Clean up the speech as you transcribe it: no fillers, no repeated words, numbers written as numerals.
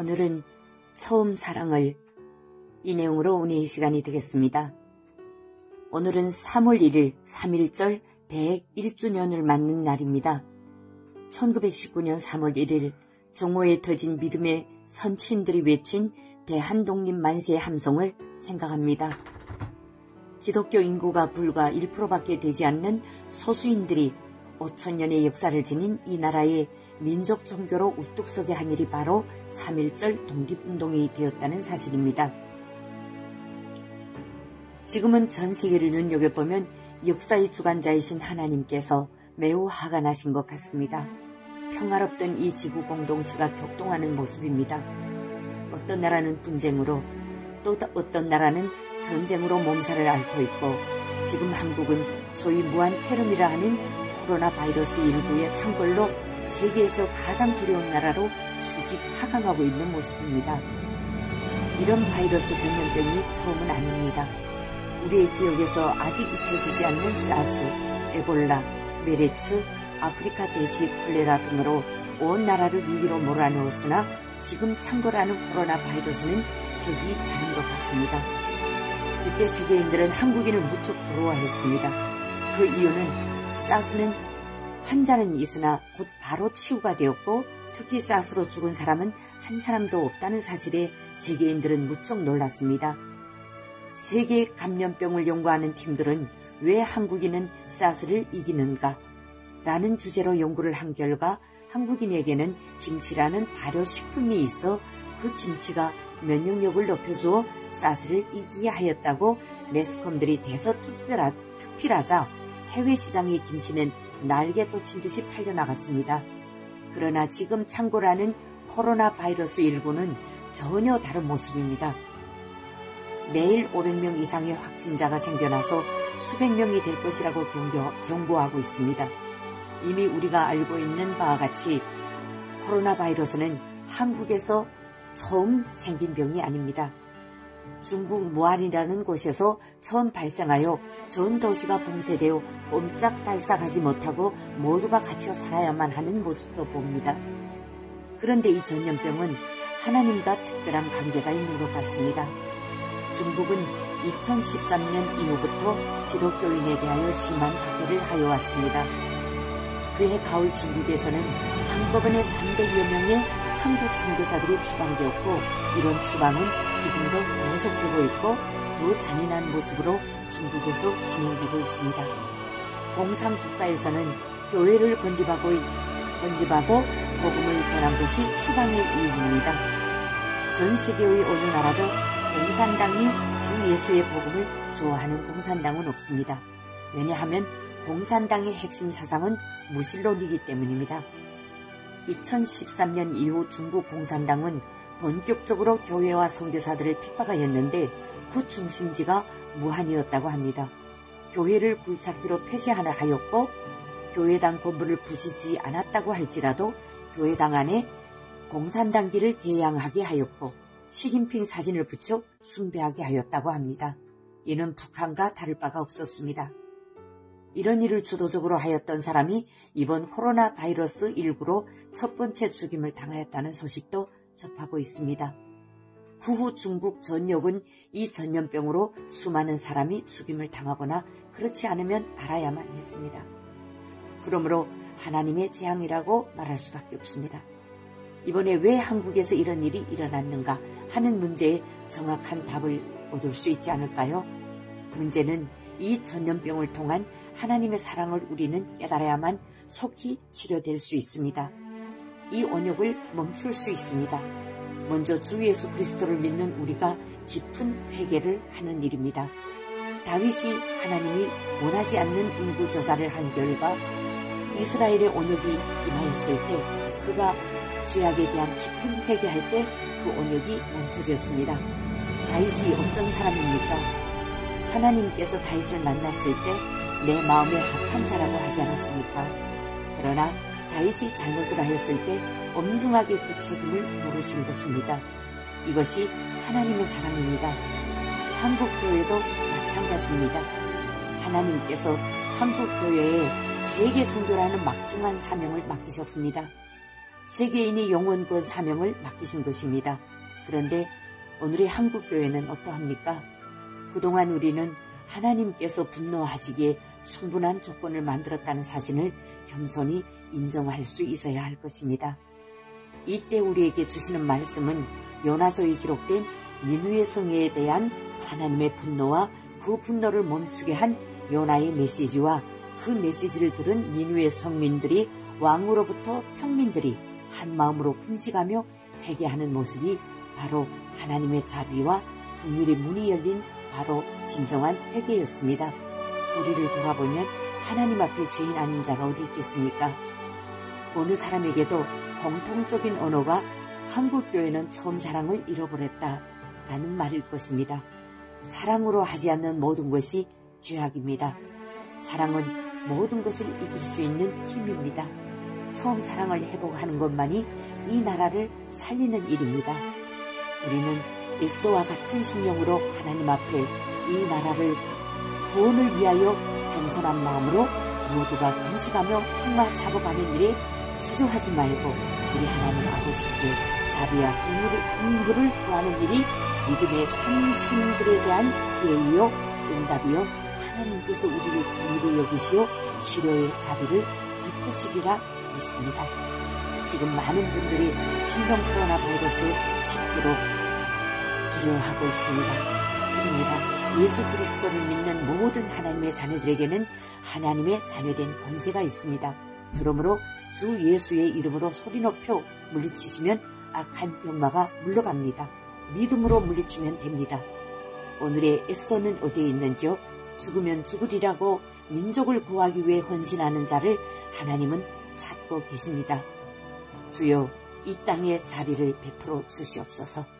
오늘은 처음 사랑을, 이 내용으로 오늘 이 시간이 되겠습니다. 오늘은 3월 1일 3.1절 101주년을 맞는 날입니다. 1919년 3월 1일 정오에 터진 믿음의 선친들이 외친 대한독립 만세의 함성을 생각합니다. 기독교 인구가 불과 1%밖에 되지 않는 소수인들이 5천년의 역사를 지닌 이 나라의 민족 종교로 우뚝 서게 한 일이 바로 3.1절 독립운동이 되었다는 사실입니다. 지금은 전 세계를 눈여겨보면 역사의 주관자이신 하나님께서 매우 화가 나신 것 같습니다. 평화롭던 이 지구 공동체가 격동하는 모습입니다. 어떤 나라는 분쟁으로, 또 어떤 나라는 전쟁으로 몸살을 앓고 있고, 지금 한국은 소위 무한폐렴이라 하는 코로나 바이러스 19의 창궐로 세계에서 가장 두려운 나라로 수직 하강하고 있는 모습입니다. 이런 바이러스 전염병이 처음은 아닙니다. 우리의 기억에서 아직 잊혀지지 않는 사스, 에볼라, 메르스, 아프리카 돼지 콜레라 등으로 온 나라를 위기로 몰아넣었으나 지금 창궐하는 코로나 바이러스는 격이 다른 것 같습니다. 그때 세계인들은 한국인을 무척 부러워했습니다. 그 이유는 사스는 환자는 있으나 곧 바로 치유가 되었고, 특히 사스로 죽은 사람은 한 사람도 없다는 사실에 세계인들은 무척 놀랐습니다. 세계 감염병을 연구하는 팀들은 왜 한국인은 사스를 이기는가? 라는 주제로 연구를 한 결과 한국인에게는 김치라는 발효식품이 있어 그 김치가 면역력을 높여주어 사스를 이기게 하였다고 매스컴들이 대서특필하자 해외 시장의 김치는 날개 돋친 듯이 팔려나갔습니다. 그러나 지금 창궐하는 코로나 바이러스 19는 전혀 다른 모습입니다. 매일 500명 이상의 확진자가 생겨나서 수백 명이 될 것이라고 경고하고 있습니다. 이미 우리가 알고 있는 바와 같이 코로나 바이러스는 한국에서 처음 생긴 병이 아닙니다. 중국 무안이라는 곳에서 처음 발생하여 전 도시가 봉쇄되어 꼼짝달싹하지 못하고 모두가 갇혀 살아야만 하는 모습도 봅니다. 그런데 이 전염병은 하나님과 특별한 관계가 있는 것 같습니다. 중국은 2013년 이후부터 기독교인에 대하여 심한 박해를 하여왔습니다. 그해 가을 중국에서는 한꺼번에 300여 명의 한국 선교사들이 추방되었고, 이런 추방은 지금도 계속되고 있고 더 잔인한 모습으로 중국에서 진행되고 있습니다. 공산국가에서는 교회를 건립하고 복음을 전한 것이 추방의 이유입니다. 전 세계의 어느 나라도 공산당이 주 예수의 복음을 좋아하는 공산당은 없습니다. 왜냐하면 공산당의 핵심 사상은 무신론이기 때문입니다. 2013년 이후 중국 공산당은 본격적으로 교회와 선교사들을 핍박하였는데 그 중심지가 무한이었다고 합니다. 교회를 굴착기로 폐쇄하려 하였고, 교회당 건물을 부수지 않았다고 할지라도 교회당 안에 공산당기를 개양하게 하였고, 시진핑 사진을 붙여 숭배하게 하였다고 합니다. 이는 북한과 다를 바가 없었습니다. 이런 일을 주도적으로 하였던 사람이 이번 코로나 바이러스 19로 첫 번째 죽임을 당하였다는 소식도 접하고 있습니다. 그 후 중국 전역은 이 전염병으로 수많은 사람이 죽임을 당하거나 그렇지 않으면 알아야만 했습니다. 그러므로 하나님의 재앙이라고 말할 수밖에 없습니다. 이번에 왜 한국에서 이런 일이 일어났는가 하는 문제에 정확한 답을 얻을 수 있지 않을까요? 문제는 이 전염병을 통한 하나님의 사랑을 우리는 깨달아야만 속히 치료될 수 있습니다. 이 온역을 멈출 수 있습니다. 먼저 주 예수 그리스도를 믿는 우리가 깊은 회개를 하는 일입니다. 다윗이 하나님이 원하지 않는 인구 조사를 한 결과 이스라엘의 온역이 임하였을 때 그가 죄악에 대한 깊은 회개할 때 그 온역이 멈춰졌습니다. 다윗이 어떤 사람입니까? 하나님께서 다윗을 만났을 때 내 마음에 합한 자라고 하지 않았습니까? 그러나 다윗이 잘못을 하였을 때 엄중하게 그 책임을 물으신 것입니다. 이것이 하나님의 사랑입니다. 한국교회도 마찬가지입니다. 하나님께서 한국교회에 세계 선교라는 막중한 사명을 맡기셨습니다. 세계인이 영원권 사명을 맡기신 것입니다. 그런데 오늘의 한국교회는 어떠합니까? 그동안 우리는 하나님께서 분노하시기에 충분한 조건을 만들었다는 사실을 겸손히 인정할 수 있어야 할 것입니다. 이때 우리에게 주시는 말씀은 요나서에 기록된 니느웨 성에 대한 하나님의 분노와 그 분노를 멈추게 한 요나의 메시지와 그 메시지를 들은 니느웨 성민들이 왕으로부터 평민들이 한 마음으로 금식하며 회개하는 모습이 바로 하나님의 자비와 긍휼의 문이 열린 바로 진정한 회개였습니다. 우리를 돌아보면 하나님 앞에 죄인 아닌 자가 어디 있겠습니까? 어느 사람에게도 공통적인 언어가 한국교회는 처음 사랑을 잃어버렸다 라는 말일 것입니다. 사랑으로 하지 않는 모든 것이 죄악입니다. 사랑은 모든 것을 이길 수 있는 힘입니다. 처음 사랑을 회복하는 것만이 이 나라를 살리는 일입니다. 우리는 에스더와 같은 심령으로 하나님 앞에 이 나라를 구원을 위하여 겸손한 마음으로 모두가 금식하며 평화 잡아가는 일에 주저하지 말고 우리 하나님 아버지께 자비와 긍휼을 구하는 일이 믿음의 상심들에 대한 예의요 응답이요 하나님께서 우리를 긍휼히 여기시어 치료의 자비를 베푸시리라 믿습니다. 지금 많은 분들이 신종 코로나 바이러스 19로 두려워하고 있습니다. 부탁드립니다. 예수 그리스도를 믿는 모든 하나님의 자녀들에게는 하나님의 자녀된 권세가 있습니다. 그러므로 주 예수의 이름으로 소리 높여 물리치시면 악한 병마가 물러갑니다. 믿음으로 물리치면 됩니다. 오늘의 에스더는 어디에 있는지요? 죽으면 죽으리라고 민족을 구하기 위해 헌신하는 자를 하나님은 찾고 계십니다. 주여 이 땅에 자비를 베풀어 주시옵소서.